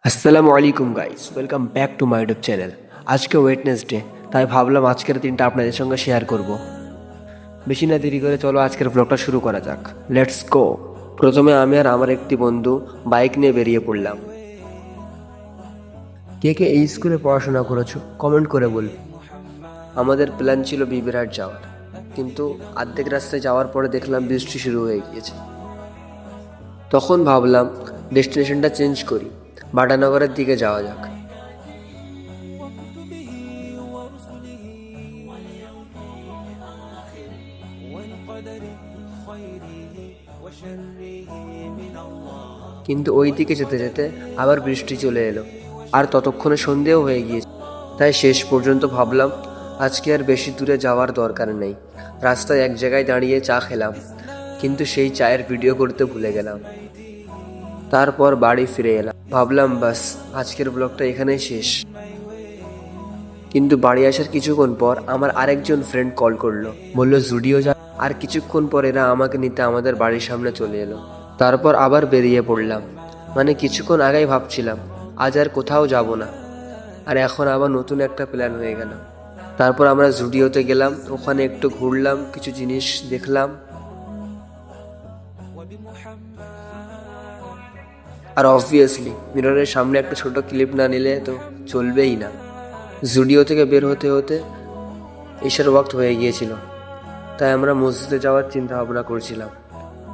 আসসালামু আলাইকুম guys, welcome back to my YouTube channel. আজকে ওয়েডনেসডে, তাই ভাবলাম আজকের দিনটা আপনাদের সঙ্গে শেয়ার করব। বেশি না দেরি করে চলো আজকের ব্লগটা শুরু করা যাক। Let's go. প্রথমে আমি আর আমার একটি বন্ধু বাইক নিয়ে বেরিয়ে পড়লাম। কে কে এই স্কুলে পড়াশোনা করেছো কমেন্ট করে বলবে। আমাদের প্ল্যান ছিল বিবিরহাট যাওয়ার, কিন্তু অর্ধেক রাস্তায় যাওয়ার পরে দেখলাম বৃষ্টি শুরু হয়ে গিয়েছে। তখন ভাবলাম ডেস্টিনেশনটা চেঞ্জ করি, বাটানগরের দিকে যাওয়া যাক। কিন্তু ওই দিকে যেতে যেতে আবার বৃষ্টি চলে এলো, আর ততক্ষণে সন্ধেও হয়ে গিয়েছে। তাই শেষ পর্যন্ত ভাবলাম আজকে আর বেশি দূরে যাওয়ার দরকার নেই। রাস্তায় এক জায়গায় দাঁড়িয়ে চা খেলাম, কিন্তু সেই চায়ের ভিডিও করতে ভুলে গেলাম। তারপর বাড়ি ফিরে এলাম, ভাবলাম বাস আজকের ব্লগটা এখানেই শেষ। কিন্তু বাড়ি আসার কিছুক্ষণ পর আমার আরেকজন ফ্রেন্ড কল করলো, বলল জুডিও যা। আর কিছুক্ষণ পর এরা আমাকে নিতে আমাদের বাড়ির সামনে চলে এলো। তারপর আবার বেরিয়ে পড়লাম। মানে কিছুক্ষণ আগেই ভাবছিলাম আজ আর কোথাও যাব না, আর এখন আবার নতুন একটা প্ল্যান হয়ে গেল। তারপর আমরা জুডিওতে গেলাম, ওখানে একটু ঘুরলাম, কিছু জিনিস দেখলাম। আর অবভিয়াসলি মিররের সামনে একটা ছোট ক্লিপ না নিলে তো চলবেই না। জুডিও থেকে বের হতে হতে এশার ওয়াক্ত হয়ে গিয়েছিল, তাই আমরা মসজিদে যাওয়ার চিন্তা ভাবনা করছিলাম।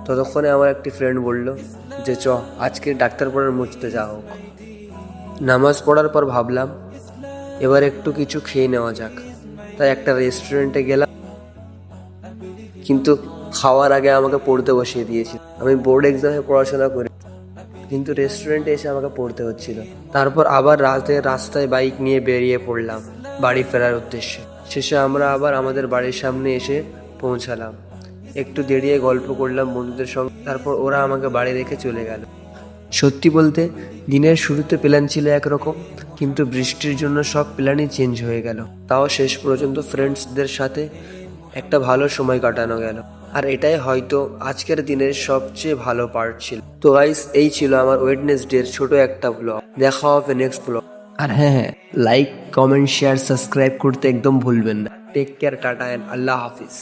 ততক্ষণে আমার একটি ফ্রেন্ড বলল যে আজকে ডাক্তার পড়ার মসজিদে যাওয়া হোক। নামাজ পড়ার পর ভাবলাম এবার একটু কিছু খেয়ে নেওয়া যাক, তাই একটা রেস্টুরেন্টে গেলাম। কিন্তু খাওয়ার আগে আমাকে পড়তে বসিয়ে দিয়েছিল। আমি বোর্ড এক্সামে পড়াশোনা করি, কিন্তু রেস্টুরেন্টে এসে আমাকে পড়তে হচ্ছিল। তারপর আবার রাস্তায় বাইক নিয়ে বেরিয়ে পড়লাম বাড়ি ফেরার উদ্দেশ্যে। শেষে আমরা আবার আমাদের বাড়ির সামনে এসে পৌঁছালাম। একটু দাঁড়িয়ে গল্প করলাম বন্ধুদের সঙ্গে, তারপর ওরা আমাকে বাড়ি রেখে চলে গেল। সত্যি বলতে দিনের শুরুতে প্ল্যান ছিল একরকম, কিন্তু বৃষ্টির জন্য সব প্ল্যানই চেঞ্জ হয়ে গেল। তাও শেষ পর্যন্ত ফ্রেন্ডসদের সাথে একটা ভালো সময় কাটানো গেল। আর এটাই হয়তো আজকের দিনের সবচেয়ে ভালো পার্ট ছিল। তো গাইস, এই ছিল আমার ওয়েডনেসডের ছোট একটা ব্লগ। দেখা হবে নেক্সট ব্লগ। আর হ্যাঁ, লাইক কমেন্ট শেয়ার সাবস্ক্রাইব করতে একদম ভুলবেন না। টেক কেয়ার, টাটা অ্যান্ড আল্লাহ হাফিজ।